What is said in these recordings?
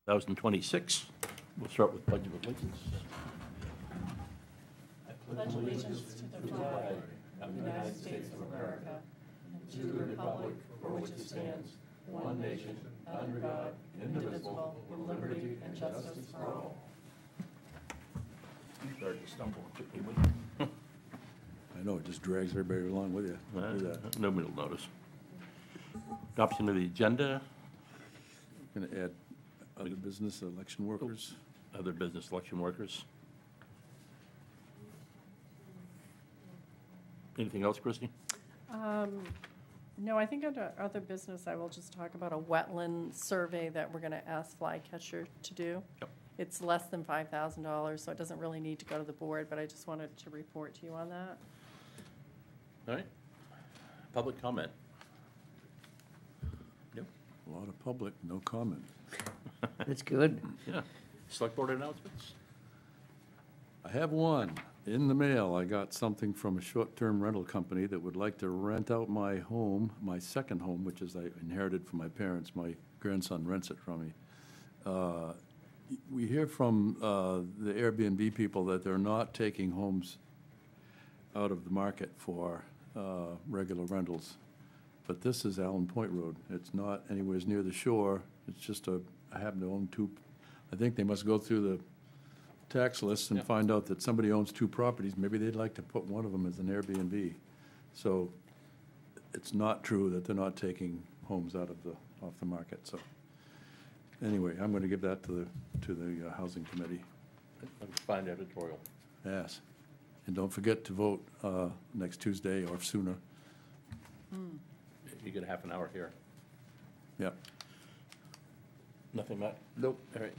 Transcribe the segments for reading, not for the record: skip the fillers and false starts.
2026. We'll start with Pledge of Allegiance. Pledge allegiance to the flag of the United States of America and to the republic for which it stands, one nation, under God, indivisible, with liberty and justice for all. You started to stumble. I know, it just drags everybody along with you. Do that. Nobody will notice. Adoption of the agenda, Going to add other business, election workers. other business election workers. Anything else, Christie? No, I think under other business, I will just talk about a wetland survey that we're going to ask Flycatcher to do. Yep. It's less than $5,000, so it doesn't really need to go to the board, but I just wanted to report to you on that. All right. Public comment. Yep. A lot of public, no comment. That's good. Yeah. Select board announcements. I have one. In the mail, I got something from a short-term rental company that would like to rent out my home, my second home, which is I inherited from my parents. My grandson rents it from me. We hear from the Airbnb people that they're not taking homes out of the market for regular rentals. But this is Allen Point Road. It's not anywhere near the shore. It's just I happen to own two. I think they must go through the tax lists and Yeah. find out that somebody owns two properties. Maybe they'd like to put one of them as an Airbnb. So it's not true that they're not taking homes off the market. So anyway, I'm going to give that to the housing committee. Fine editorial. Yes. And don't forget to vote next Tuesday or sooner. You get a half an hour here. Yep. Nothing, Matt? Nope. All right.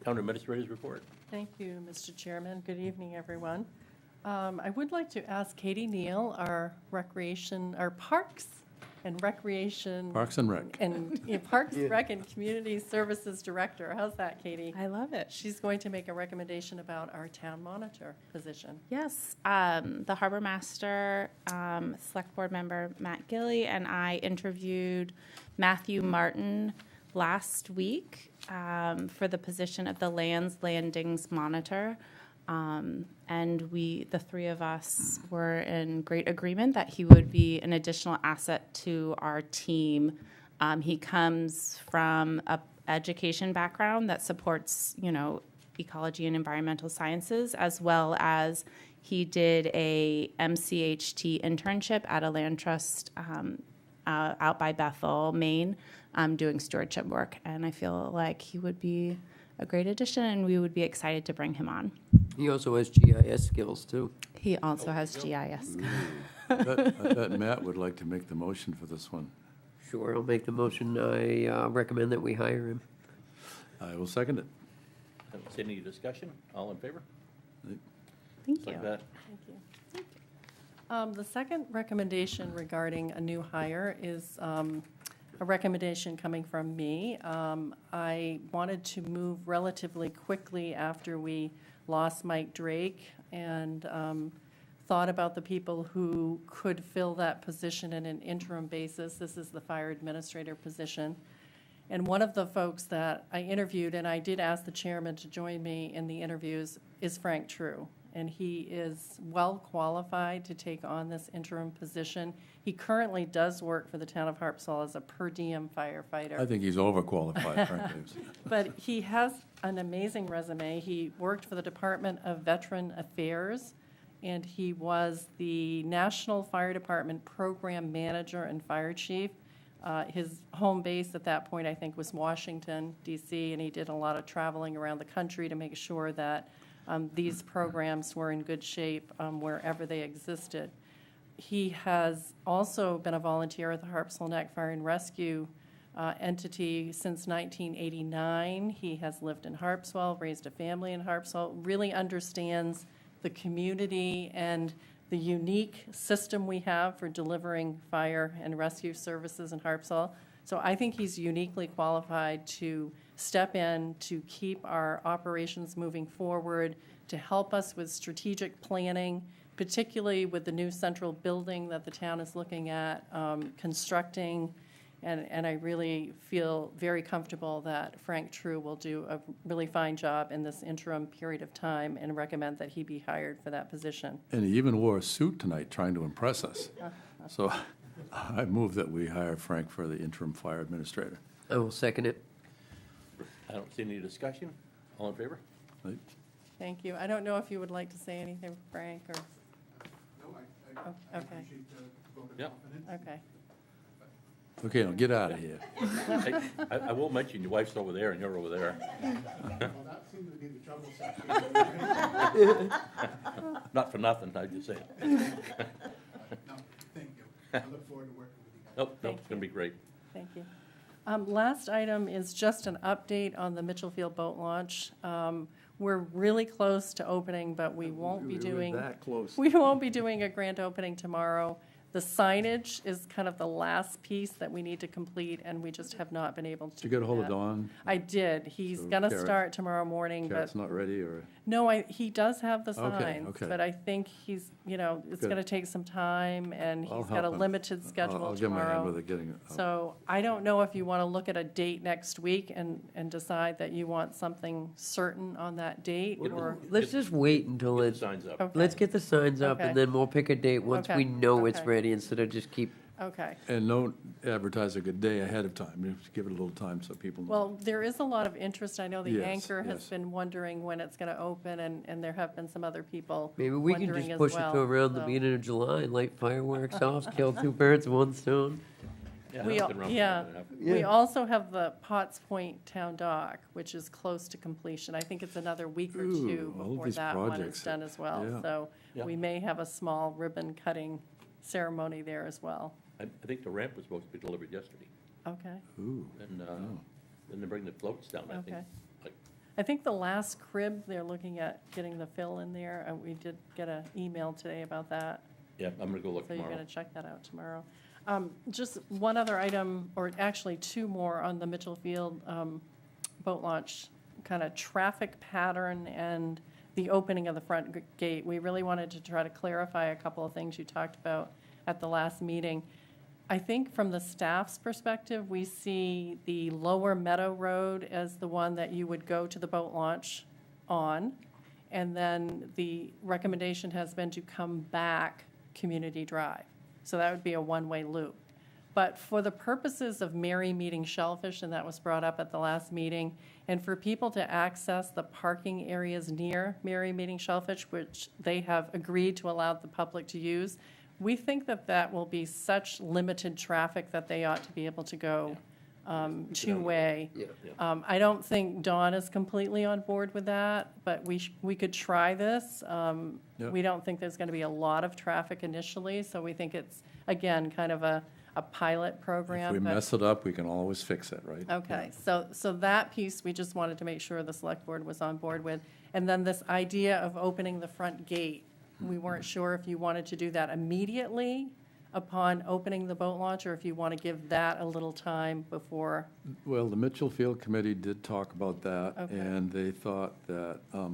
Town administrators report. Thank you, Mr. Chairman. Good evening, everyone. I would like to ask Katie Neal, our Parks and Recreation. Parks and Rec. And Parks, Rec, and Community Services Director. How's that, Katie? I love it. She's going to make a recommendation about our town monitor position. Yes, the harbor master, select board member Matt Gilly, and I interviewed Matthew Martin last week for the position of the landings monitor. And the three of us were in great agreement that he would be an additional asset to our team. He comes from an education background that supports, ecology and environmental sciences, as well as he did a MCHT internship at a land trust out by Bethel, Maine, doing stewardship work. And I feel like he would be a great addition, and we would be excited to bring him on. He also has GIS skills, too. He also has GIS. I bet Matt would like to make the motion for this one. Sure, I'll make the motion. I recommend that we hire him. I will second it. Haven't seen any discussion. All in favor? Thank you. Like that. Thank you. The second recommendation regarding a new hire is a recommendation coming from me. I wanted to move relatively quickly after we lost Mike Drake and thought about the people who could fill that position in an interim basis. This is the fire administrator position. And one of the folks that I interviewed, and I did ask the chairman to join me in the interviews, is Frank True. And he is well qualified to take on this interim position. He currently does work for the town of Harpswell as a per diem firefighter. I think he's overqualified, frankly. But he has an amazing resume. He worked for the Department of Veteran Affairs, and he was the National Fire Department Program Manager and Fire Chief. His home base at that point, I think, was Washington, D.C., and he did a lot of traveling around the country to make sure that these programs were in good shape wherever they existed. He has also been a volunteer at the Harpswell Neck Fire and Rescue entity since 1989. He has lived in Harpswell, raised a family in Harpswell, really understands the community and the unique system we have for delivering fire and rescue services in Harpswell. So I think he's uniquely qualified to step in to keep our operations moving forward, to help us with strategic planning, particularly with the new central building that the town is looking at constructing, And I really feel very comfortable that Frank True will do a really fine job in this interim period of time and recommend that he be hired for that position. And he even wore a suit tonight trying to impress us. So I move that we hire Frank for the interim fire administrator. I will second it. I don't see any discussion. All in favor? Right? Thank you. I don't know if you would like to say anything, Frank, or, No, I okay, appreciate the vote of Yeah. confidence. okay. Okay, now get out of here. I will mention your wife's over there and you're over there. Well, that seems to be the trouble section. Not for nothing, I just say it. No, thank you. I look forward to working with you guys. Nope, Thank it's gonna be great. Thank you. Last item is just an update on the Mitchellfield boat launch. We're really close to opening, but we won't be doing. That close. We won't be doing a grand opening tomorrow. The signage is kind of the last piece that we need to complete, and we just have not been able to. Did you get a do hold of that. Don? I did. He's So gonna Carrot- start tomorrow morning, but Cat's not ready, or? no, he does have the Okay, signs, okay. but I think he's, it's Good. gonna take some time, and I'll he's got a help him. limited schedule I'll give him a hand tomorrow. with it, getting it. So I don't know if you want to look at a date next week and decide that you want something certain on that date, or, Let's just wait until Get the it's, signs up. okay, let's get the signs up, Okay. and then we'll pick a date once Okay, we know it's okay. ready, instead of just keep, okay. And don't advertise a good day ahead of time. Just give it a little time so people know. Well, there is a lot of interest. I know the Yes, Anchor has yes. been wondering when it's going to open, and there have been some other people maybe we can wondering just as push it well, to around the so. beginning of July, light fireworks off, kill two birds with one stone. Yeah, We, nothing wrong with yeah, that. we Yeah. also have the Potts Point Town Dock, which is close to completion. I think it's another week or Ooh, two all of before these that one is projects. done as well. Yeah. So Yeah. we may have a small ribbon cutting ceremony there as well. I think the ramp was supposed to be delivered yesterday, Okay, Ooh, and Oh. then they bring the floats down, I think. okay. Like, I think the last crib, they're looking at getting the fill in there. We did get an email today about that. Yeah, I'm gonna go look So you're tomorrow. going to check that out tomorrow. Just one other item, or actually two more on the Mitchellfield boat launch, kind of traffic pattern and the opening of the front gate. We really wanted to try to clarify a couple of things you talked about at the last meeting. I think from the staff's perspective, we see the Lower Meadow Road as the one that you would go to the boat launch on. And then the recommendation has been to come back Community Drive. So that would be a one-way loop. But for the purposes of Mary Meeting Shellfish, and that was brought up at the last meeting, and for people to access the parking areas near Mary Meeting Shellfish, which they have agreed to allow the public to use, we think that that will be such limited traffic that they ought to be able to go two-way. Yeah. I don't think Dawn is completely on board with that, but we could try this. Yeah. We don't think there's going to be a lot of traffic initially, so we think it's, again, kind of a pilot program. If we but- mess it up, we can always fix it, right? Okay, so that piece, we just wanted to make sure the select board was on board with. And then this idea of opening the front gate, we weren't sure if you wanted to do that immediately upon opening the boat launch, or if you want to give that a little time before. Well, the Mitchellfield Committee did talk about that, Okay. and they thought that a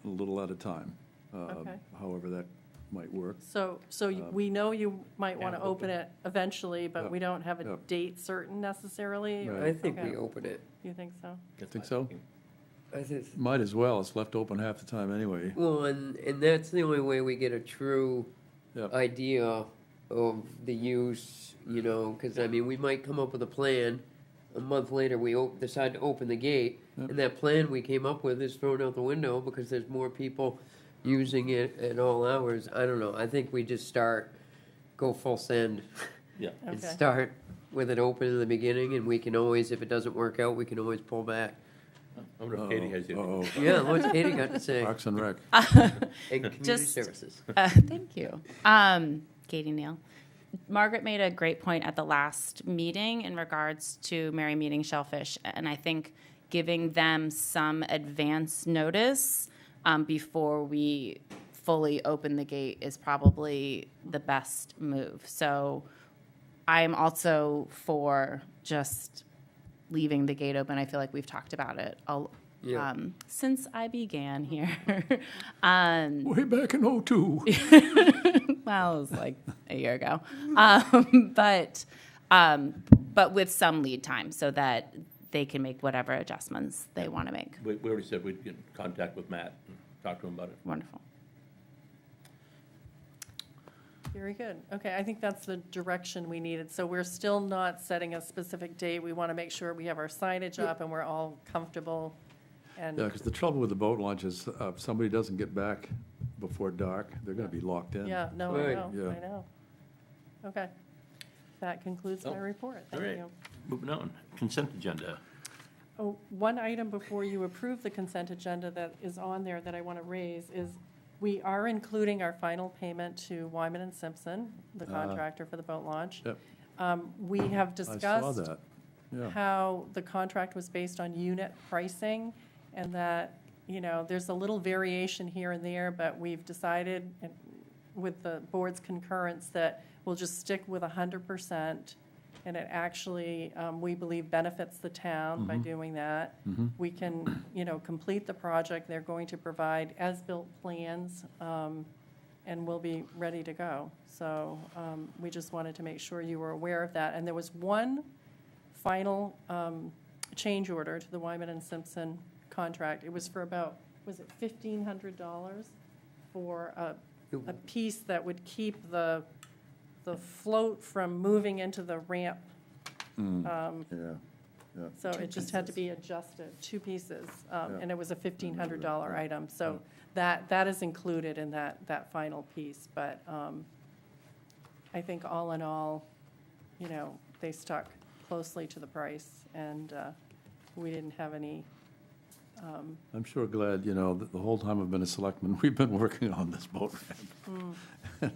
little at a time, Okay. however that might work. So we know you might want to Yeah, open it eventually, but Yeah, we don't have a yeah. date certain necessarily? or- Right. I think Okay. we open it. You think so? That's Think my so? thinking. I think, Might as well, it's left open half the time anyway. well, and that's the only way we get a true Yep. idea of the use, because, I mean, we might come up with a plan, a month later, we decide to open the gate, Yep. and that plan we came up with is thrown out the window because there's more people using it at all hours. I don't know, I think we just go full send, Yeah, and Okay. start with it open in the beginning, and we can always, if it doesn't work out, we can always pull back. I wonder if Katie has anything. Uh-oh. Yeah, what's Katie got to say? Parks and Rec. And community Just- services. Thank you. Katie Neal. Margaret made a great point at the last meeting in regards to Mary Meeting Shellfish, and I think giving them some advance notice before we fully open the gate is probably the best move. So I'm also for just leaving the gate open. I feel like we've talked about it Yeah. since I began here. Way back in '02. Well, it was like a year ago. but with some lead time so that they can make whatever adjustments they want to make. We already said we'd get in contact with Matt and talk to him about it. Wonderful. Very good. Okay, I think that's the direction we needed. So we're still not setting a specific date. We want to make sure we have our signage up and we're all comfortable. And Yeah, because the trouble with the boat launch is if somebody doesn't get back before dark, they're going to be locked in. yeah, no, I Right. know, Yeah. I know. Okay. That concludes my Oh, report. All Thank right, you. moving on. Consent agenda. Oh, one item before you approve the consent agenda that is on there that I want to raise is we are including our final payment to Wyman and Simpson, the contractor for the boat launch. Yep. We have I saw discussed that. Yeah. how the contract was based on unit pricing, and that, you know, there's a little variation here and there, but we've decided, and with the board's concurrence, that we'll just stick with 100%, and it actually, we believe, benefits the town by doing that. We can, you know, complete the project. They're going to provide as-built plans, and we'll be ready to go. So we just wanted to make sure you were aware of that. And there was one final change order to the Wyman and Simpson contract. It was for about, was it $1,500 for a piece that would keep the float from moving into the ramp. Yeah. So it just had to be adjusted, two pieces, and it was a $1,500 item. So that is included in that final piece. But I think all in all, you know, they stuck closely to the price, and we didn't have any, I'm sure glad, you know, that the whole time I've been a selectman, we've been working on this boat ramp.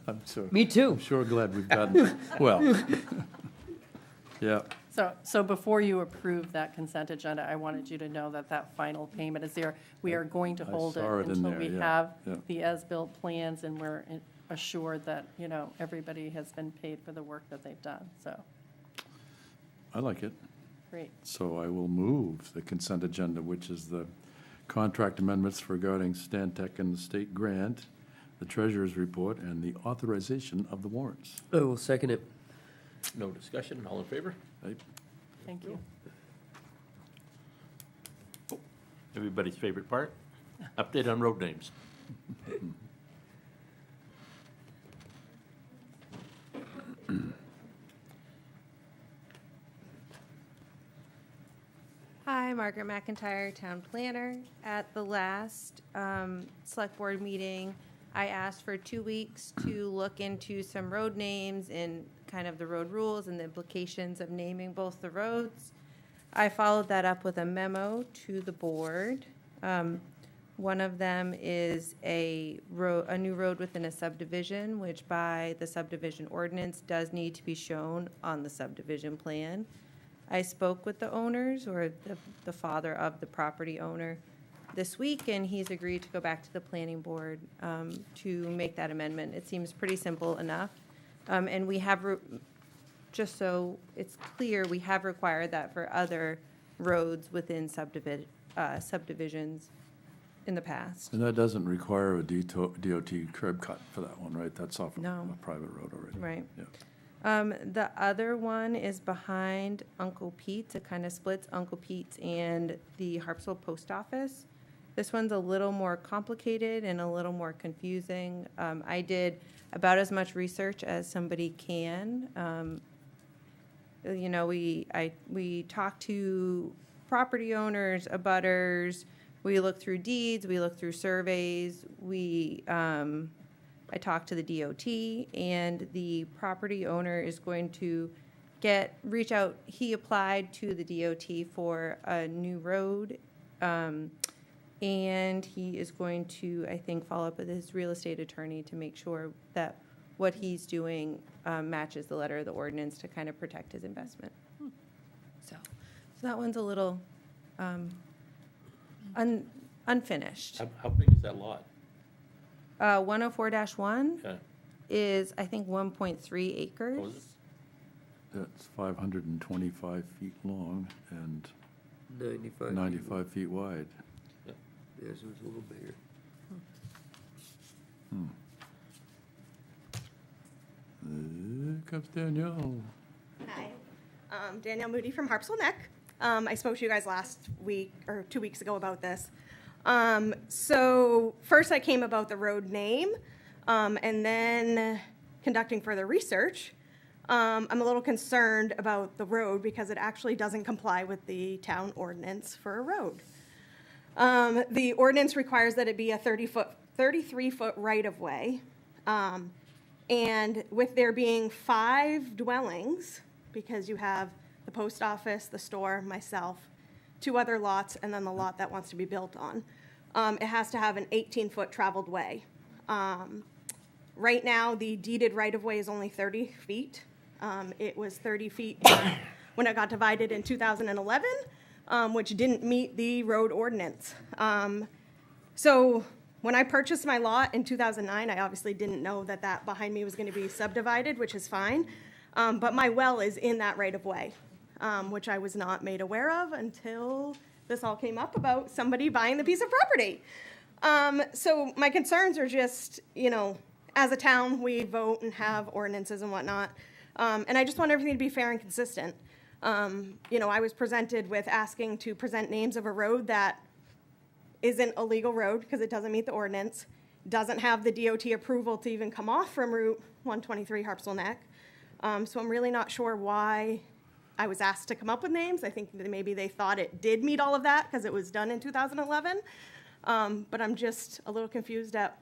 I'm sure. Me too. I'm sure glad we've gotten, well, yeah. So before you approve that consent agenda, I wanted you to know that that final payment is there. We are going to I hold it saw it in until there, we yeah, have yeah. the as-built plans, and we're assured that, you know, everybody has been paid for the work that they've done. So, I like it. great. So I will move the consent agenda, which is the contract amendments regarding Stantec and the state grant, the treasurer's report, and the authorization of the warrants. I will second it. No discussion, all in favor? Right? Thank you. Everybody's favorite part? Update on road names. Hi, Margaret McIntyre, Town Planner. At the last Select Board meeting, I asked for 2 weeks to look into some road names and kind of the road rules and the implications of naming both the roads. I followed that up with a memo to the board. One of them is a new road within a subdivision, which by the subdivision ordinance does need to be shown on the subdivision plan. I spoke with the owners, or the father of the property owner, this week, and he's agreed to go back to the planning board to make that amendment. It seems pretty simple enough. And we have, just so it's clear, we have required that for other roads within subdivisions in the past. And that doesn't require a DOT curb cut for that one, right? That's off No. a private road already. Right. Yeah. The other one is behind Uncle Pete's. It kind of splits Uncle Pete's and the Harpswell Post Office. This one's a little more complicated and a little more confusing. I did about as much research as somebody can. You know, we talked to property owners, abutters. We looked through deeds. We looked through surveys. I talked to the DOT, and the property owner is going to reach out. He applied to the DOT for a new road, and he is going to, I think, follow up with his real estate attorney to make sure that what he's doing matches the letter of the ordinance to kind of protect his investment. So that one's a little unfinished. How big is that lot? 104-1 Okay. is, I think, 1.3 acres. Oh, is it? It's 525 feet long and 95. 95 feet wide. Yes, it was a little bigger. Here comes Danielle. Hi. Danielle Moody from Harpswell Neck. I spoke to you guys last week or 2 weeks ago about this. So first I came about the road name, and then conducting further research. I'm a little concerned about the road because it actually doesn't comply with the town ordinance for a road. The ordinance requires that it be a 33-foot right-of-way. And with there being 5 dwellings, because you have the post office, the store, myself, 2 other lots, and then the lot that wants to be built on, it has to have an 18-foot traveled way. Right now, the deeded right-of-way is only 30 feet. It was 30 feet when it got divided in 2011, which didn't meet the road ordinance. So when I purchased my lot in 2009, I obviously didn't know that that behind me was going to be subdivided, which is fine. But my well is in that right-of-way, which I was not made aware of until this all came up about somebody buying the piece of property. So my concerns are just, as a town, we vote and have ordinances and whatnot. And I just want everything to be fair and consistent. I was presented with asking to present names of a road that isn't a legal road because it doesn't meet the ordinance, doesn't have the DOT approval to even come off from Route 123 Harpswell Neck. So I'm really not sure why I was asked to come up with names. I think that maybe they thought it did meet all of that because it was done in 2011. But I'm just a little confused at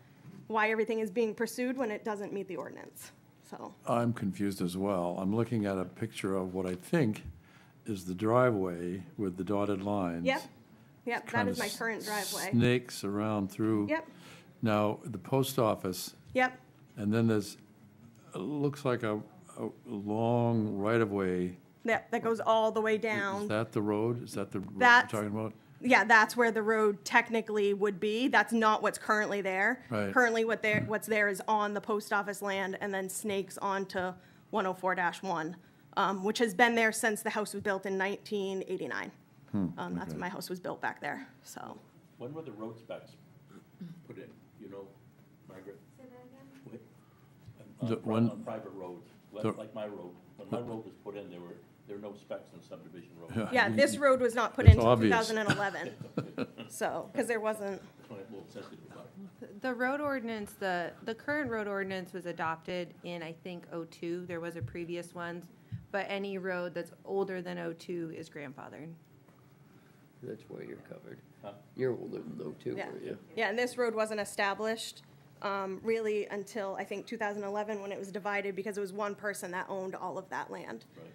why everything is being pursued when it doesn't meet the ordinance. So I'm confused as well. I'm looking at a picture of what I think is the driveway with the dotted lines. Yep, that Kind is of my current driveway. Snakes around through. Yep, Now, the post office, yep, and then there's, it looks like a long right-of-way. that goes all the way down. Is that the road? Is that the road you're That's- talking about? Yeah, that's where the road technically would be. That's not what's currently there. Right. Currently, what's there is on the post office land and then snakes onto 104-1, which has been there since the house was built in 1989. That's when my house was built back there, so. When were the road specs put in, Margaret? Wait. On private roads, like my road. When my road was put in, there were no specs on subdivision roads. Yeah, this road was not put in It's until obvious. 2011. So, because there wasn't, That's what I'm a little sensitive about. The road ordinance, the current road ordinance was adopted in, I think, '02. There was a previous one, but any road that's older than '02 is grandfathered. That's why you're covered. Huh? You're older than those two, yeah. aren't you? Yeah, and this road wasn't established really until, I think, 2011 when it was divided because it was one person that owned all of that land. Right.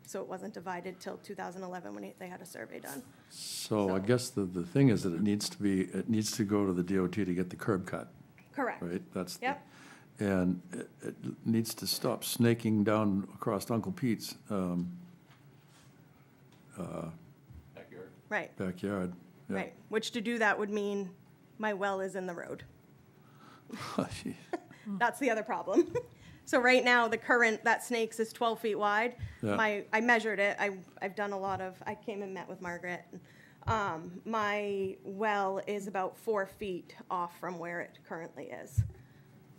So it wasn't divided till 2011 when they had a survey done. So I guess the thing is that it needs to go to the DOT to get the curb cut, Correct. right? That's the- Yep. And it needs to stop snaking down across Uncle Pete's Backyard. Right, backyard. Yeah. right. Which to do that would mean my well is in the road. Gee. That's the other problem. So right now, the current, that snake's is 12 feet wide. Yeah. I measured it. I've done a lot of, I came and met with Margaret. My well is about 4 feet off from where it currently is.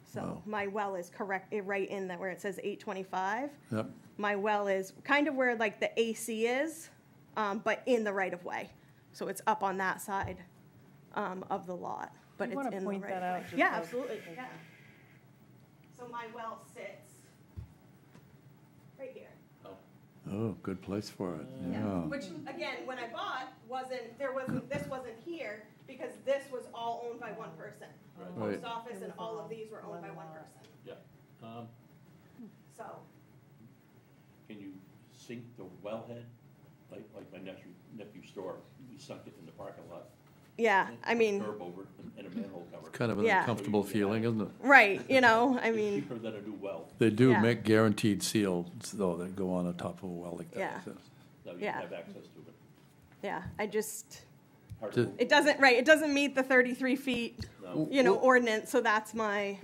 So Wow. my well is correct, right in that where it says 825. Yep. My well is kind of where like the AC is, but in the right of way. So it's up on that side of the lot, but You it's wanna in the point right that of way. out just Yeah, so- absolutely, yeah. So my well sits right here. Oh, good place for it, Yeah. yeah. Which, again, when I bought, this wasn't here because this was all owned by one person. The Right. post office and all of these were owned by one person, Yeah. so. Can you sink the wellhead, like my nephew's store? We sunk it in the parking lot. Yeah, I mean, Curb over it and a manhole cover. Kind of an Yeah. uncomfortable feeling, isn't it? right, I It's mean, cheaper than a new well. They do Yeah. make guaranteed seals, though, that go on the top of a well like that. Yeah. so. Now you Yeah. have access to it. yeah, I just, Hard Ju- to move. it doesn't meet the 33 feet, No. ordinance, so that's my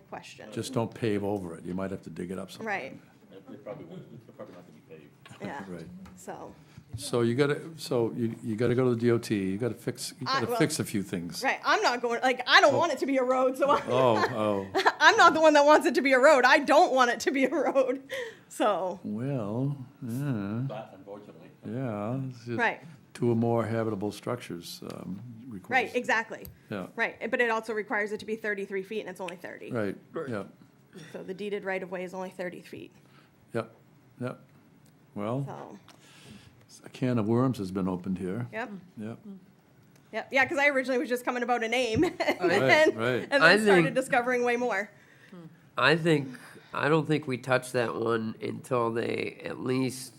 question. Just don't pave over it, you might have to dig it up sometime. Right, And They're probably not gonna be paved. Yeah, Right. so, So you gotta go to the DOT, you gotta fix a few things. right, I'm not going, like, I don't want it to be a road, so Oh, I'm not the one that wants it to be a road. I don't want it to be a road, so, well, yeah, But unfortunately, yeah. It's just right, 2 or more habitable structures requires. right, exactly. Yeah, Right, but it also requires it to be 33 feet, and it's only 30. right, yeah, So the deeded right-of-way is only 30 feet, yep, yep. Well, so, a can of worms has been opened here. yep. Yep. Yep, yeah, because I originally was just coming about a name, and right. and I then started think- discovering way more. I don't think we touch that one until they at least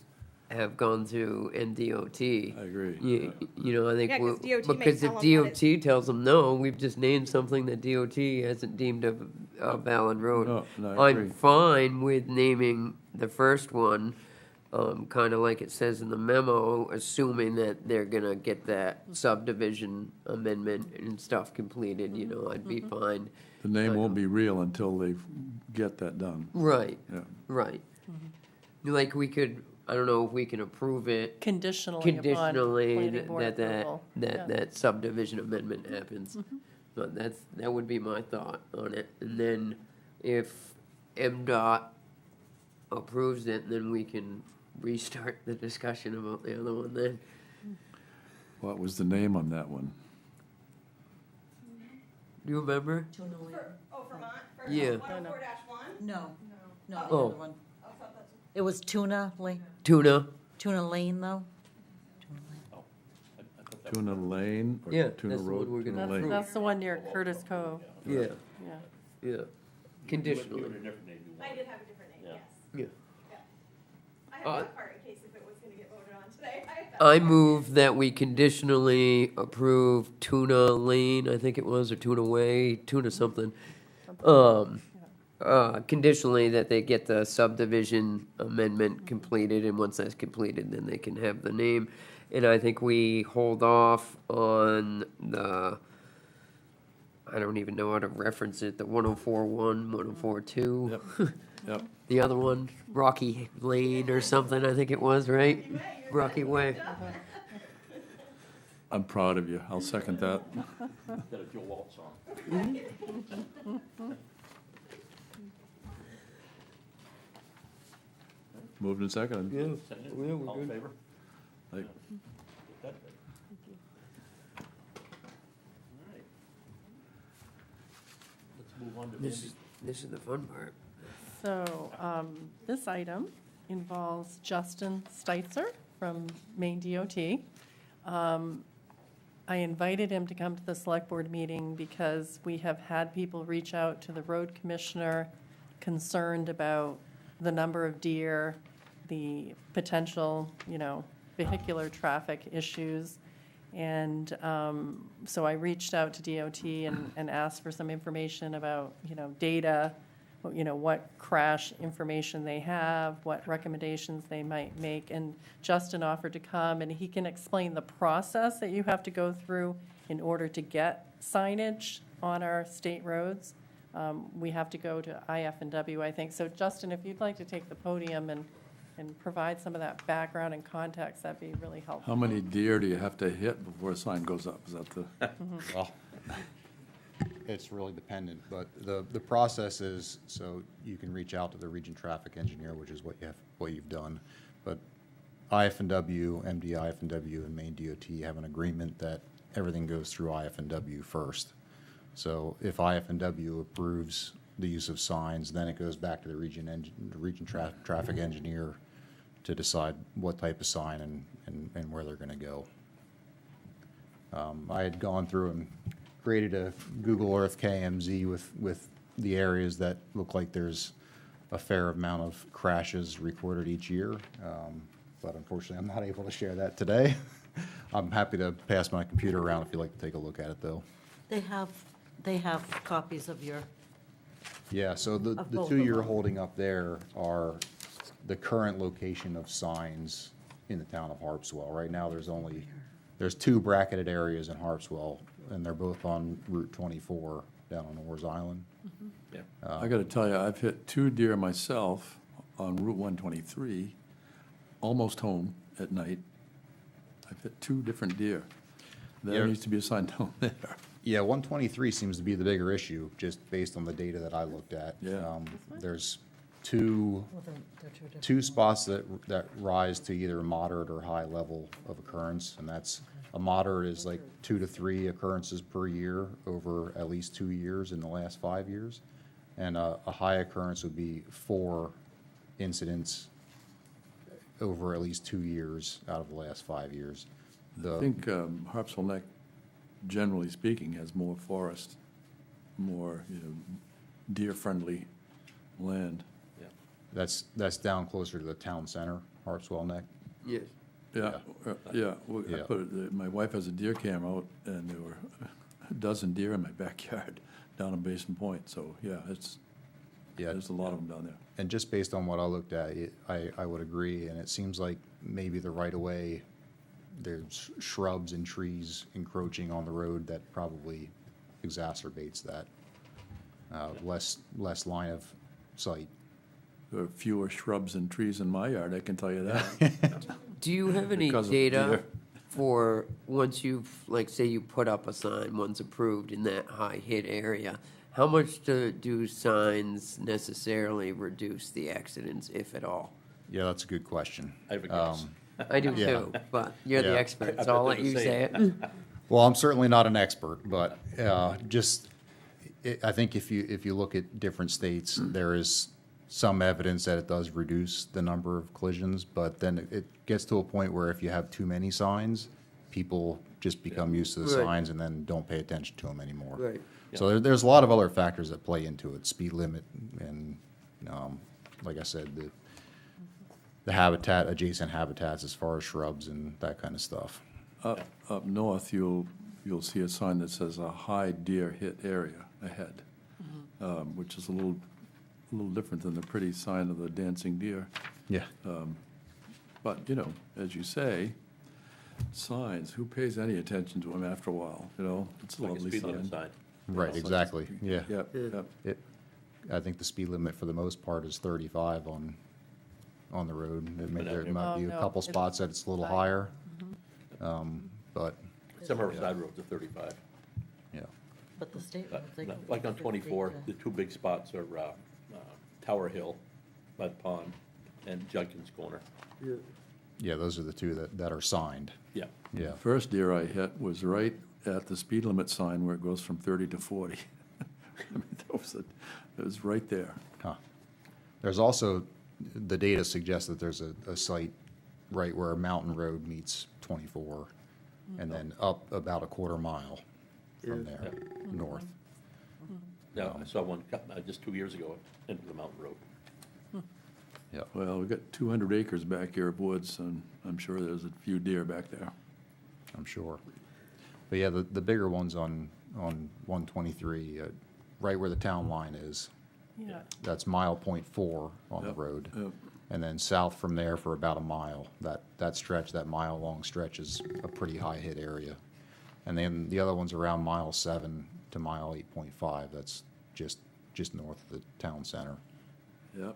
have gone through MDOT. I agree. You know, I think, Yeah, 'cause DOT may because if tell 'em that DOT tells them, no, we've just named something that DOT hasn't deemed a valid road. No, I agree. I'm fine with naming the first one, kind of like it says in the memo, assuming that they're gonna get that subdivision amendment and stuff completed, you know, I'd be fine. The name won't be real until they get that done. Right, Yeah. right. Like we could, I don't know if we can approve it Conditionally upon conditionally planning board approval. Yeah. that subdivision amendment happens. But that would be my thought on it. And then if MDOT approves it, then we can restart the discussion about the other one then. What was the name on that one? Do you remember? Oh, Vermont, for Yeah. 104-1? No, no, the Oh. other one. It was Tuna Lane, Tuna? Tuna Lane, though? Tuna Lane? Or Yeah, Tuna that's the Road? one we're gonna Tuna That's, Lane? that's the one near Curtis Cove, Yeah, yeah. yeah. you Conditionally. had a different name you I wanted. did have a different name, Yeah. yes. Yeah. I have that part in case if it was gonna get voted on today. I have that I part. move that we conditionally approve Tuna Lane, I think it was, or Tuna Way, Tuna something. Conditionally that they get the subdivision amendment completed, and once that's completed, then they can have the name. And I think we hold off on the, I don't even know how to reference it, the 104-1, 104-2. Yep, yep. The other one, Rocky Lane or something, I think it was, right? Rocky Way. I'm proud of you. I'll second that. Instead of Joe Walt song. Moved and seconded. Second? Yeah, we're All in good. favor? Like, That- All right. Let's move on to Mandy. This is the fun part. So, this item involves Justin Steitzer from Maine DOT. I invited him to come to the select board meeting because we have had people reach out to the road commissioner concerned about the number of deer, the potential, vehicular traffic issues. And so I reached out to DOT and asked for some information about, data, what crash information they have, what recommendations they might make. And Justin offered to come, and he can explain the process that you have to go through in order to get signage on our state roads. We have to go to IF&W, I think. So Justin, if you'd like to take the podium and provide some of that background and context, that'd be really helpful. how many deer do you have to hit before a sign goes up? Is that the, Well, it's really dependent, but the process is, so you can reach out to the region traffic engineer, which is what you've done. But IF&W, MD IF&W, and Maine DOT have an agreement that everything goes through IF&W first. So if IF&W approves the use of signs, then it goes back to the region traffic engineer to decide what type of sign and where they're gonna go. I had gone through and created a Google Earth KMZ with the areas that look like there's a fair amount of crashes recorded each year. But unfortunately, I'm not able to share that today. I'm happy to pass my computer around if you'd like to take a look at it, though. They have copies of your, Yeah, so Of the both two of you're them. holding up there are the current location of signs in the town of Harpswell. Right now, there's 2 bracketed areas in Harpswell, and they're both on Route 24 down on Oars Island. I gotta tell you, I've hit 2 deer myself on Route 123, almost home at night, I've hit 2 different deer. There Yeah. needs to be a sign down there. Yeah, 123 seems to be the bigger issue, just based on the data that I looked at. Yeah. There's two Well, they're two different. two spots that rise to either a moderate or high level of occurrence, and that's, a moderate is like 2 to 3 occurrences per year over at least 2 years in the last 5 years. And a high occurrence would be 4 incidents over at least 2 years out of the last 5 years. I think Harpswell Neck, generally speaking, has more forest, more, deer-friendly land. That's down closer to the town center, Harpswell Neck. Yes. Yeah, yeah. Well, I Yeah. put it, my wife has a deer cam out, and there were a dozen deer in my backyard down in Basin Point, so, yeah, Yeah. there's a lot of them down there. And just based on what I looked at, I would agree, and it seems like maybe the right-of-way, there's shrubs and trees encroaching on the road that probably exacerbates that. Less line of sight. There are fewer shrubs and trees in my yard, I can tell you that. Do you have any Because of data deer. for once you've, like, say you put up a sign, one's approved in that high hit area, how much do signs necessarily reduce the accidents, if at all? Yeah, that's a good question. I have a guess. I do Yeah. too, but you're the Yeah. expert, I so I'll bet let they're you the say same. it. Well, I'm certainly not an expert, but I think if you look at different states, there is some evidence that it does reduce the number of collisions, but then it gets to a point where if you have too many signs, people just become used to the Right. signs and then don't pay attention to them anymore. Right. So there's a lot of other factors that play into it, speed limit, and, like I said, the habitat, adjacent habitats as far as shrubs and that kind of stuff. Up north, you'll see a sign that says a high deer hit area ahead, which is a little different than the pretty sign of the dancing deer. Yeah. But, as you say, signs, who pays any attention to them after a while, It's a Like a lovely speed limit sign. sign. Right, exactly, yeah. Yep. I think the speed limit for the most part is 35 on the road. There might be Oh, a no, couple it's spots that it's a little high. higher. But, Some of our side roads are 35. yeah, But the state. Like on 24, the 2 big spots are Tower Hill by the pond and Judkins Corner. yeah, those are the 2 that are signed, Yeah. yeah. First deer I hit was right at the speed limit sign where it goes from 30 to 40. I mean, it was right there. Huh. There's also, the data suggests that there's a site right where Mountain Road meets 24, and then up about a quarter mile from there, north. Yeah, I saw one just 2 years ago into the mountain road. Yeah. Well, we've got 200 acres back here of woods, and I'm sure there's a few deer back there. I'm sure. But yeah, the bigger ones on 123, right where the town line is, Yeah. that's mile.4 on the Yep, road. yep. And then south from there for about a mile. That stretch, that mile-long stretch is a pretty high-hit area. And then the other one's around mile 7 to mile 8.5. That's just north of the town center. Yep.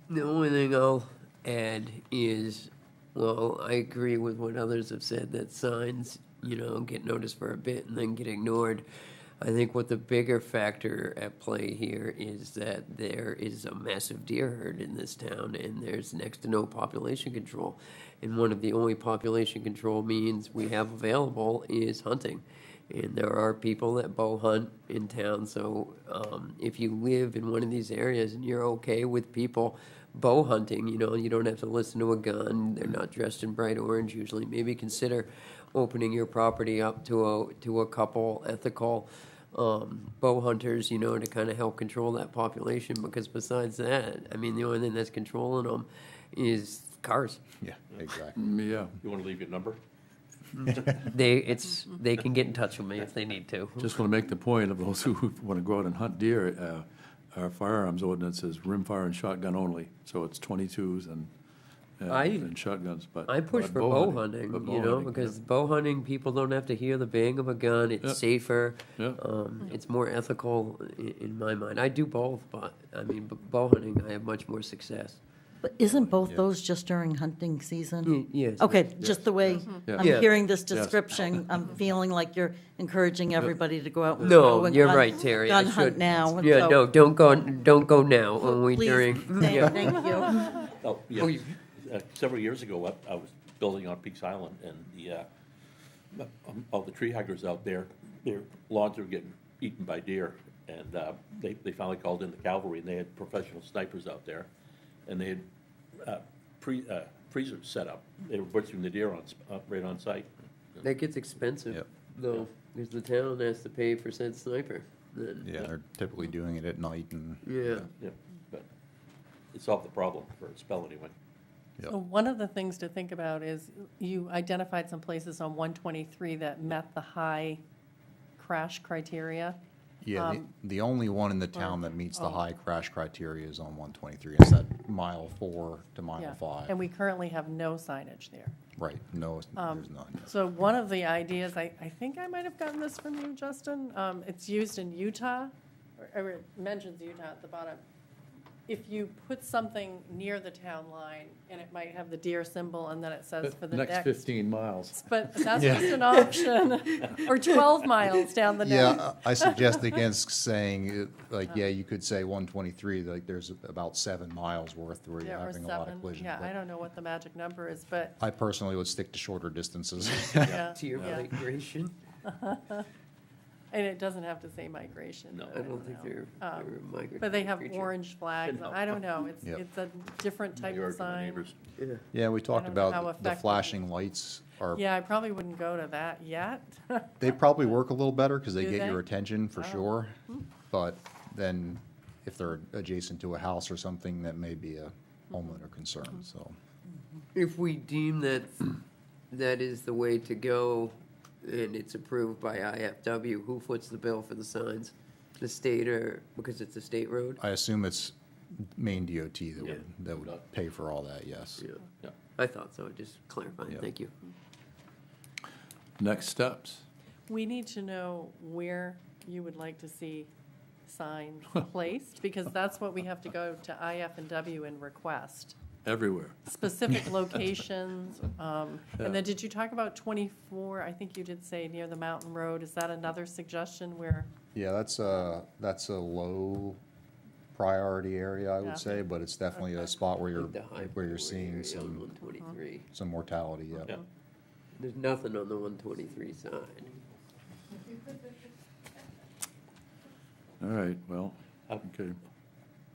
The only thing I'll add is, well, I agree with what others have said, that signs, get noticed for a bit and then get ignored. I think what the bigger factor at play here is that there is a massive deer herd in this town, and there's next to no population control. And one of the only population control means we have available is hunting. And there are people that bow hunt in town, so if you live in one of these areas and you're okay with people bow hunting, you don't have to listen to a gun, they're not dressed in bright orange usually, maybe consider opening your property up to a couple ethical bow hunters, to kind of help control that population, because besides that, I mean, the only thing that's controlling them is cars. Yeah, exactly. Yeah, You want to leave your number? They can get in touch with me if they need to. just want to make the point of those who want to go out and hunt deer, our firearms ordinance is rimfire and shotgun only, so it's 22s and shotguns, but. I push but for bow hunting, but you know, because bow hunting, people don't have to hear the bang of a gun. It's Yep. safer. Yep. It's more ethical in my mind. I do both, but I mean, bow hunting, I have much more success. But isn't both those just during hunting season? Yes. Okay, just the way Yeah. I'm Yeah. hearing this Yes. description, I'm feeling like you're encouraging everybody to go out and No, go and you're gun- right, Terry. I Gun hunt should- now. and Yeah, so- no, don't go now. Only Please, during. thank you. Oh, yeah. Oh, you- Several years ago, I was building on Peaks Island, and all the tree huggers out there, their lawns were getting eaten by deer, and they finally called in the cavalry, and they had professional snipers out there, and they had freezers set up. They were butchering the deer right on site. That gets expensive, Yep. though, because the town has to pay for said sniper. Then, Yeah, they're typically doing it at night and. yeah. Yeah, but it solved the problem for a spell anyway. Yep. So one of the things to think about is you identified some places on 123 that met the high crash criteria. Yeah, the only one in the town that meets the oh. high crash criteria is on 123. It's that mile 4 to mile Yeah, 5. and we currently have no signage there. Right, no, there's none. So one of the ideas, I think I might have gotten this from you, Justin, it's used in Utah, or it mentions Utah at the bottom. If you put something near the town line, and it might have the deer symbol, and then it says for the Next 15 miles. But that's just an option, or 12 miles down the neck. Yeah, I suggest against saying, yeah, you could say 123, like there's about 7 miles worth where you're Yeah, or having a lot of 7, collisions. yeah, but I don't know what the magic number is, but, I personally would stick to shorter distances. yeah. To your yeah. migration. And it doesn't have to say migration. No. but I don't think know. they're a migratory But they have creature. orange flags, No. I don't know, it's, Yep. it's a different type You of heard from the sign. neighbors. Yeah. Yeah, we talked don't know how about the effective- flashing lights are, Yeah, I probably wouldn't go to that yet. they probably work a little better because they Do get they? your attention for Oh. sure. But then if they're adjacent to a house or something, that may be a homeowner concern, so. If we deem that that is the way to go, and it's approved by IFW, who foots the bill for the signs? The state, or, because it's a state road? I assume it's Maine DOT that Yeah. would pay for all that, yes. Yeah. Yeah. I thought so, just clarifying, Yeah. thank you. Next steps. We need to know where you would like to see signs placed, because that's what we have to go to IF&W and request. Everywhere. Specific locations, Yeah. and then did you talk about 24, I think you did say near the Mountain Road, is that another suggestion where, Yeah, that's a low priority area, I Yeah. would say, but it's definitely a Okay. spot where Like the high where you're power seeing area on some 123. mortality, yeah. Yeah. There's nothing on the 123 side. All right, well, Uh, okay.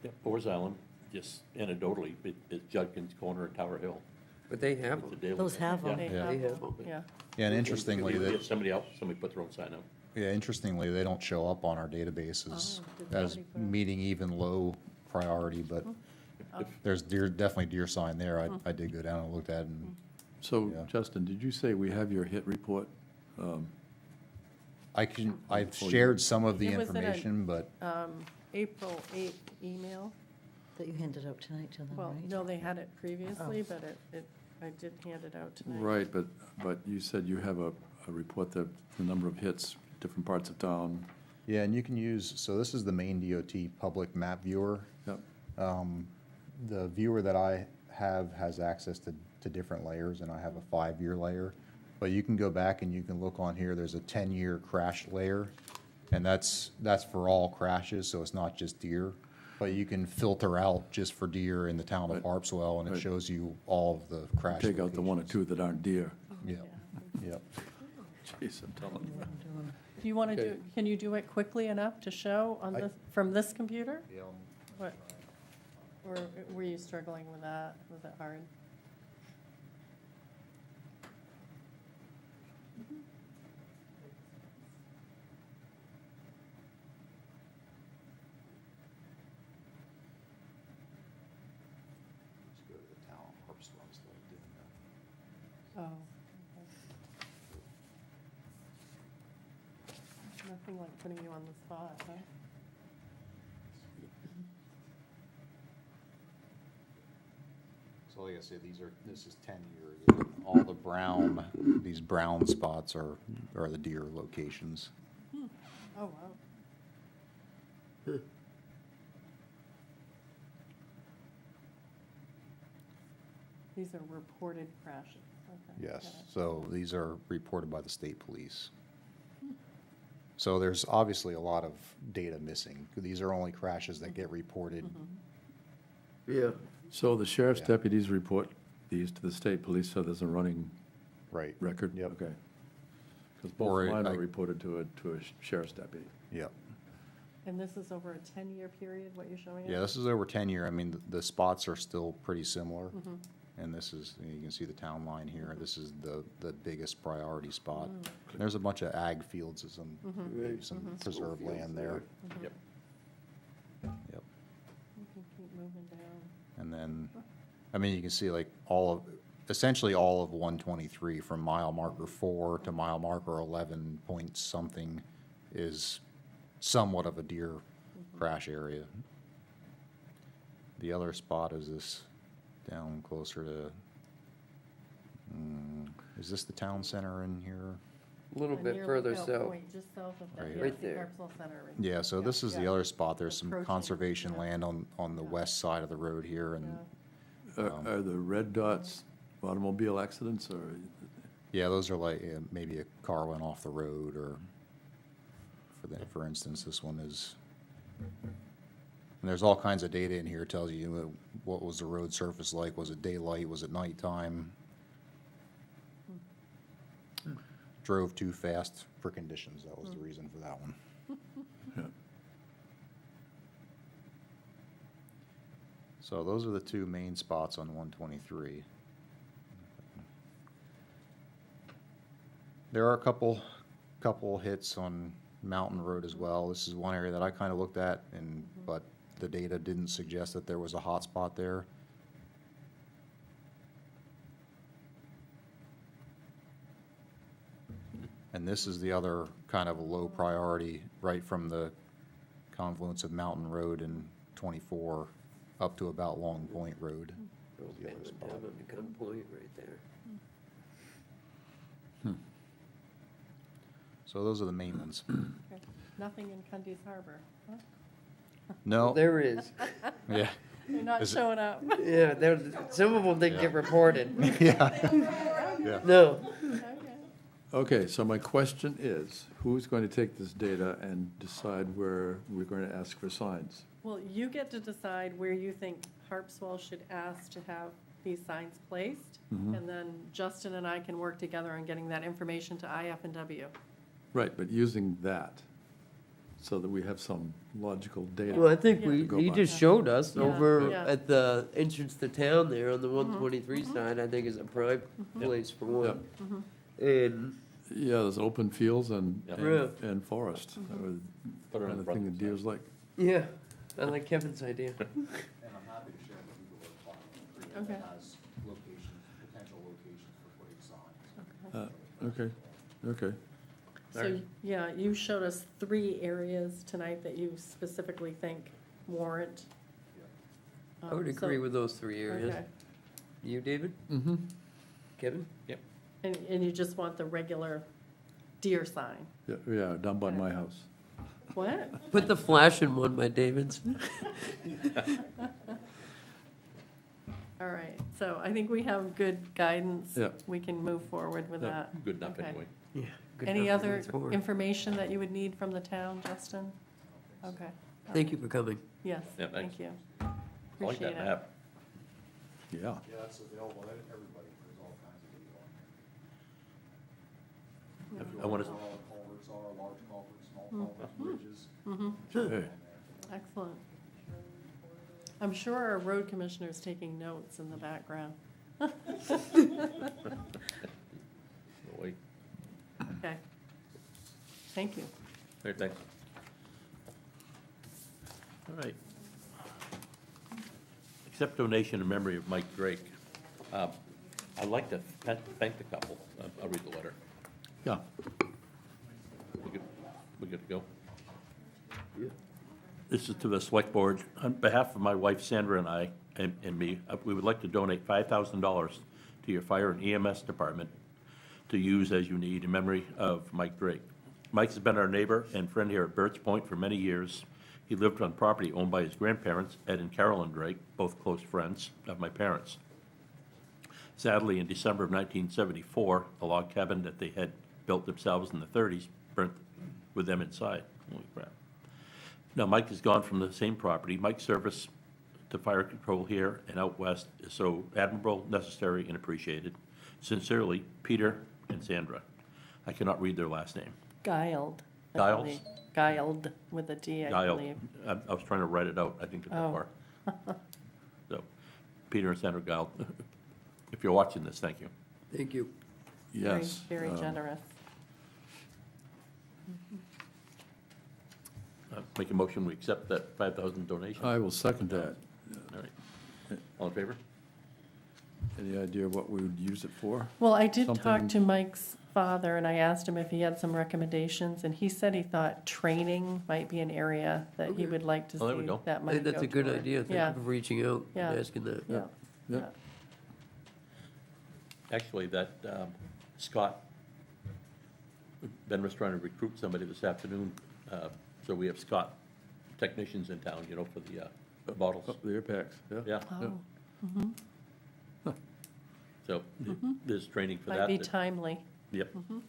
Yeah, Boers Island, just anecdotally, it's Judkins Corner and Tower Hill. But they have It's a them. daily- Those have Yeah. them. they Yeah. They have, have them. yeah. Yeah, and interestingly, We that, have somebody else, somebody put their own sign up. yeah, interestingly, they don't show up on our databases Oh, did as somebody put it? meeting even low priority, but there's definitely deer sign there. I did go down and looked at it, and So, Yeah. Justin, did you say we have your hit report? I've shared some of the It was in a- information, but April 8th email. That you handed out tonight to them, Well, right? no, they had it previously, but I did hand it out tonight. Right, but you said you have a report that the number of hits, different parts of town. yeah, and you can use, so this is the Maine DOT public map viewer. Yep. The viewer that I have has access to different layers, and I have a 5-year layer. But you can go back and you can look on here, there's a 10-year crash layer, and that's for all crashes, so it's not just deer. But you can filter out just for deer in the town of Right. Harpswell, and it Right. shows you all of the crash Take out the one or locations. two that aren't deer. Yeah, yeah. Jeez, I'm telling you. Do you want to Okay. do, can you do it quickly enough to show on this, from this computer? What? Or were you struggling with that? Was it hard? Let's go to the town of Harpswell instead of doing that. Oh. okay. Nothing like putting you on the spot, huh? So like I said, this is 10 years. All the brown, these brown spots are the deer locations. Oh, wow. These are reported crashes. Okay, Yes, got it. so these are reported by the state police. So there's obviously a lot of data missing. These are only crashes that get reported. Yeah. So the sheriff's Yeah. deputies report these to the state police, so there's a running Right. record? Yep. Okay. Because Or both mine I- are reported to a sheriff's deputy. Yep. And this is over a 10-year period, what you're showing us? Yeah, this is over 10 year. I mean, the spots are still pretty similar. And this is, you can see the town line here. This is the biggest priority spot. There's a bunch of ag fields and maybe some preserved land there. Yep. Yep. You can keep moving down. And then, I mean, you can see like essentially all of 123 from mile marker 4 to mile marker 11 point something is somewhat of a deer crash area. The other spot is this down closer to, is this the town center in here? A little And bit near further Lookout south. Point, just south of that, Right yeah, Right the there. Harpswell Center. right Yeah, so there. this is the Yeah. other spot. There's some Approaching, conservation yeah. land on the Yeah. west side of the road here, and Are the red dots automobile accidents, or? yeah, those are like maybe a car went off the road, or for instance, this one is. And there's all kinds of data in here. Tells you what was the road surface like. Was it daylight? Was it nighttime? Drove too fast for conditions. That was the reason for that one. Yeah. So those are the two main spots on 123. There are a couple hits on Mountain Road as well. This is one area that I kind of looked at, but the data didn't suggest that there was a hot spot there. And this is the other kind of a low priority, right from the confluence of Mountain Road and 24 up to about Long Point Road. Okay, down on the gun point right there. So those are the main ones. Okay. Nothing in Cundy's Harbor, huh? No, There is. yeah, You're not Is it- showing up. Yeah, some of them didn't get reported. yeah. No. Okay. Okay, so my question is, who's going to take this data and decide where we're going to ask for signs? Well, you get to decide where you think Harpswell should ask to have these signs placed, and then Justin and I can work together on getting that information to IF&W. Right, but using that, so that we have some logical data. Well, I think Yeah. Go he by. just showed us Yeah, over yeah. at the entrance to town there on the 123 side, I think is a prime place for one. And, Yeah, there's open fields and, Yeah. and- and forest. That was Put it on kind the of thing front that deers like. yeah, I like Kevin's idea. And I'm happy to share the Google Earth file Okay. that has locations, potential locations for putting signs. Okay, okay. So, yeah, you showed us 3 areas tonight that you specifically think warrant. I would so- agree with those 3 areas. Okay. You, David? Mm-hmm. Kevin? And you just want the regular deer sign? Yeah, down by my house. What? Put the flashing one by David's. All right, so I think we have good guidance. Yeah. We can move forward with Yeah, that. Good enough Okay. anyway. Yeah. good Any enough for other what's for. information that you would need from the town, Justin? Okay. Thank you for coming. Yes, Yeah, thank thanks. you. I like Appreciate that it. map. Yeah. Yeah, that's available to everybody. There's all kinds of data on there. I want Where to, all the culverts are, large culverts, small culverts, bridges. Hey, Excellent. I'm sure our road commissioner's taking notes in the background. wait, Okay. Thank you. hey, thanks. All right. Accept donation in memory of Mike Drake. I'd like to thank the couple. I'll read the letter. yeah, We good to go? This is to the select board. On behalf of my wife Sandra and I, and me, we would like to donate $5,000 to your fire and EMS department to use as you need in memory of Mike Drake. Mike has been our neighbor and friend here at Birch Point for many years. He lived on property owned by his grandparents, Ed and Carolyn Drake, both close friends of my parents. Sadly, in December of 1974, the log cabin that they had built themselves in the 30s burnt with them inside. Holy crap. Now, Mike has gone from the same property. Mike's service to fire control here and out west is so admirable, necessary, and appreciated. Sincerely, Peter and Sandra. I cannot read their last name. Guiled. I Giles? believe. Guiled with a D, I Guile. believe. I was trying to write it out. I didn't get that Oh. far. So, Peter and Sandra Guile, if you're watching this, thank you. Thank you. Yes. Very generous. Make a motion, we accept that 5,000 donation. I will second that. All right. All in favor? Any idea what we would use it for? Well, I did talk Something- to Mike's father, and I asked him if he had some recommendations, and he said he thought training might be an area that he would like to Oh, there we see go. that I money think go that's a good toward. idea. Yeah, Thank you for reaching out Yeah. and asking that. yeah, Yeah. yeah. Actually, that Scott, Ben was trying to recruit somebody this afternoon, so we have Scott technicians in town, you know, for the bottles. Oh, the air packs, yeah. Yeah, Oh, so there's training for might that. be that- timely. Yep. All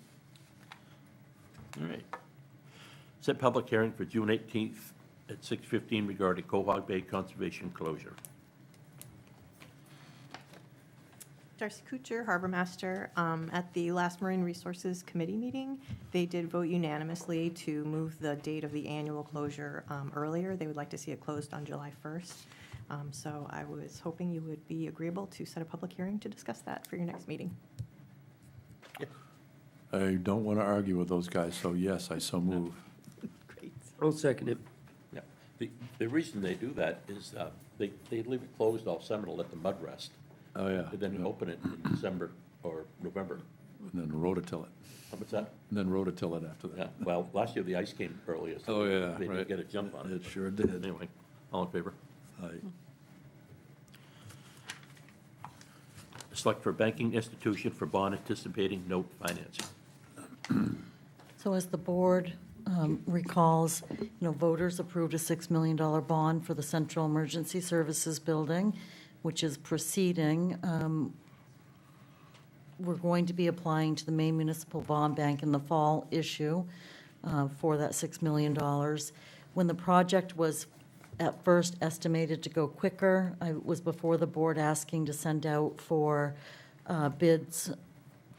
right. Set public hearing for June 18th at 6:15 regarding Quahog Bay Conservation closure. Darcy Kuchar, Harbor Master. At the last Marine Resources Committee meeting, they did vote unanimously to move the date of the annual closure earlier. They would like to see it closed on July 1st. So I was hoping you would be agreeable to set a public hearing to discuss that for your next meeting. I don't want to argue with those guys, so yes, I so move. Great. I'll second it. Yeah. The reason they do that is they leave it closed all summer to let the mud rest. Oh, yeah. And then you open it in December or November. And then rototill it. What's that? And then rototill it after Yeah, that. well, last year the ice came earlier, so Oh, yeah, they didn't right. get a jump on it. It sure did. Anyway, all in favor? Aye. Select for banking institution for bond anticipating note financing. So as the board recalls, voters approved a $6 million bond for the Central Emergency Services Building, which is proceeding. We're going to be applying to the Maine Municipal Bond Bank in the fall issue for that $6 million. When the project was at first estimated to go quicker, I was before the board asking to send out for bids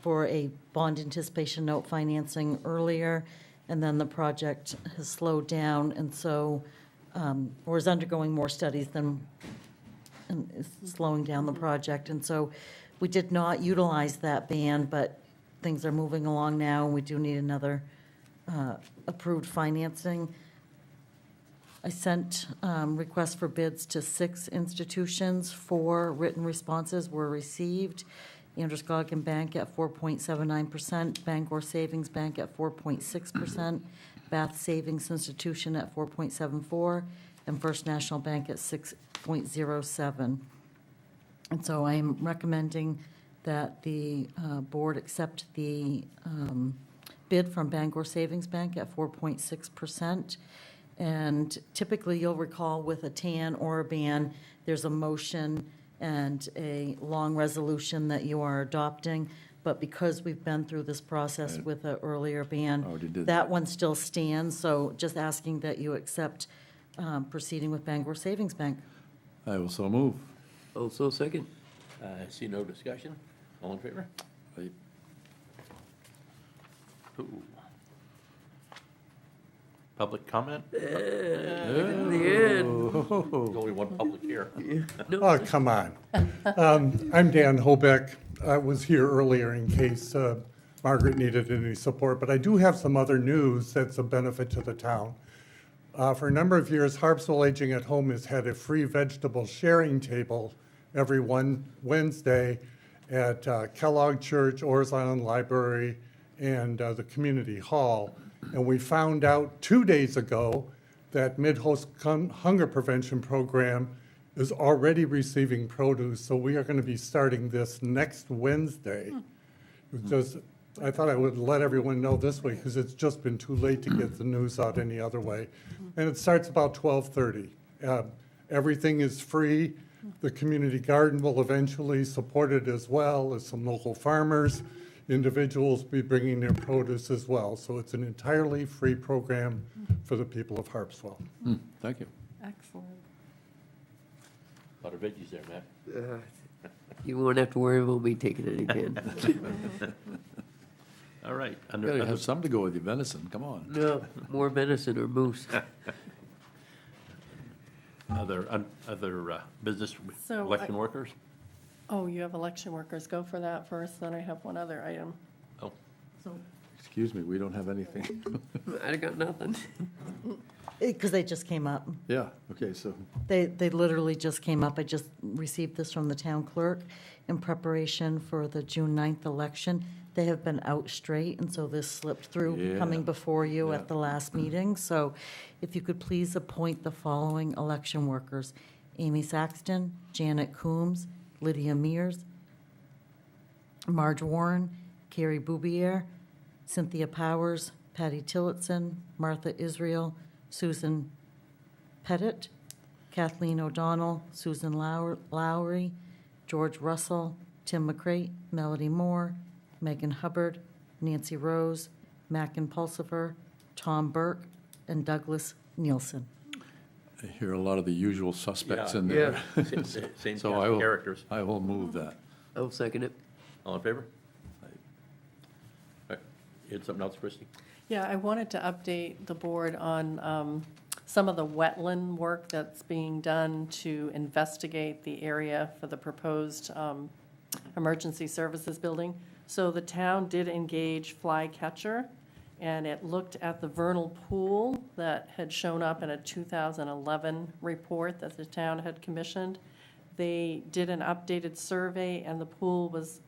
for a bond anticipation note financing earlier, and then the project has slowed down, and so, or is undergoing more studies than, and is slowing down the project. And so we did not utilize that ban, but things are moving along now, and we do need another approved financing. I sent requests for bids to 6 institutions. 4 written responses were received. Androscoggin Bank at 4.79%, Bangor Savings Bank at 4.6%, Bath Savings Institution at 4.74%, and First National Bank at 6.07%. And so I am recommending that the board accept the bid from Bangor Savings Bank at 4.6%. And typically, you'll recall with a TAN or a ban, there's a motion and a long resolution that you are adopting. But because we've been through this process Right. with an earlier ban, Already did that one still stands. So just asking that you accept proceeding with Bangor Savings Bank. I will so move. Also second. I see no discussion. All in favor? Aye. Ooh. Public comment? In the end. There's only one public here. Oh, come on. I'm Dan Hobeck. I was here earlier in case Margaret needed any support, but I do have some other news that's a benefit to the town. For a number of years, Harpswell Aging at Home has had a free vegetable sharing table every one Wednesday at Kellogg Church, Orrs Island Library, and the Community Hall. And we found out 2 days ago that Mid-Host Hunger Prevention Program is already receiving produce, so we are going to be starting this next Wednesday. It was just, I thought I would let everyone know this way, because it's just been too late to get the news out any other way. And it starts about 12:30. Everything is free. The community garden will eventually support it as well as some local farmers. Individuals be bringing their produce as well. So it's an entirely free program for the people of Harpswell. Thank you. Excellent. A lot of veggies there, Matt. You won't have to worry about me taking any can. All right. You gotta have something to go with your venison, come on. No, more venison or moose. Other business So election workers? Oh, you have election workers. Go for that first, then I have one other item. Oh, Excuse me, we don't have anything. I got nothing. Because they just came up. Yeah, okay, so, They literally just came up. I just received this from the town clerk in preparation for the June 9th election. They have been out straight, and so this slipped through Yeah. coming before you Yeah. at the last meeting. So if you could please appoint the following election workers: Amy Saxton, Janet Coombs, Lydia Mears, Marge Warren, Carrie Boubier, Cynthia Powers, Patty Tillotson, Martha Israel, Susan Pettit, Kathleen O'Donnell, Susan Lowry, George Russell, Tim McCrate, Melody Moore, Megan Hubbard, Nancy Rose, Mackin Pulsifer, Tom Burke, and Douglas Nielsen. I hear a lot of the usual suspects Yeah. in there. Same cast So of characters. I will move that. I'll second it. All in favor? Right. You had something else, Christie? Yeah, I wanted to update the board on some of the wetland work that's being done to investigate the area for the proposed emergency services building. So the town did engage Flycatcher, and it looked at the vernal pool that had shown up in a 2011 report that the town had commissioned. They did an updated survey, and the pool was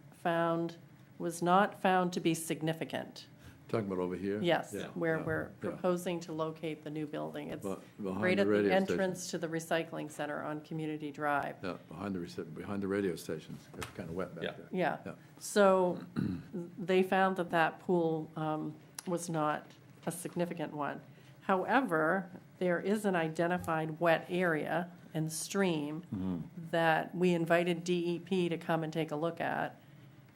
not found to be significant. Talking about over here? Yes, Yeah, where yeah, we're yeah. proposing to locate the new building. It's Behind right the at the radio station. entrance to the recycling center on Community Drive. Yeah, behind the radio stations. It's kind of wet back Yeah. there. Yeah, Yeah. so they found that that pool was not a significant one. However, there is an identified wet area and stream that we invited DEP to come and take a look at.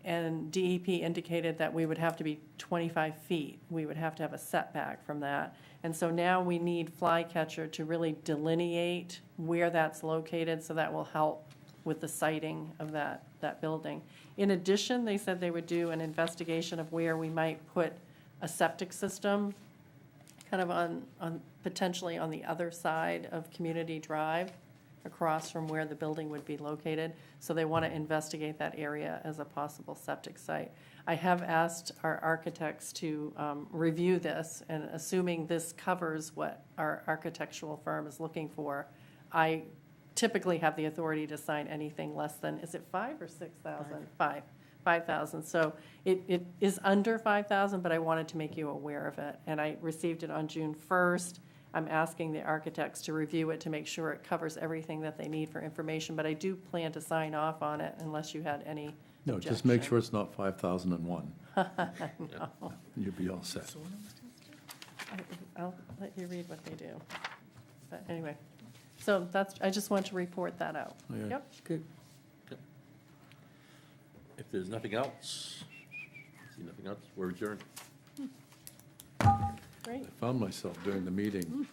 And DEP indicated that we would have to be 25 feet. We would have to have a setback from that. And so now we need Flycatcher to really delineate where that's located, so that will help with the siting of that building. In addition, they said they would do an investigation of where we might put a septic system, kind of on potentially on the other side of Community Drive, across from where the building would be located. So they want to investigate that area as a possible septic site. I have asked our architects to review this, and assuming this covers what our architectural firm is looking for, I typically have the authority to sign anything less than, is it 5 or 6,000? 5,000. So it is under 5,000, but I wanted to make you aware of it. And I received it on June 1st. I'm asking the architects to review it to make sure it covers everything that they need for information, but I do plan to sign off on it unless you had any No, just make sure it's not 5,001. No. You'll be all set. I'll let you read what they do. But anyway, so I just want to report that out. Yeah. Yep. Good. If there's nothing else, we're adjourned. Great. I found myself during the meeting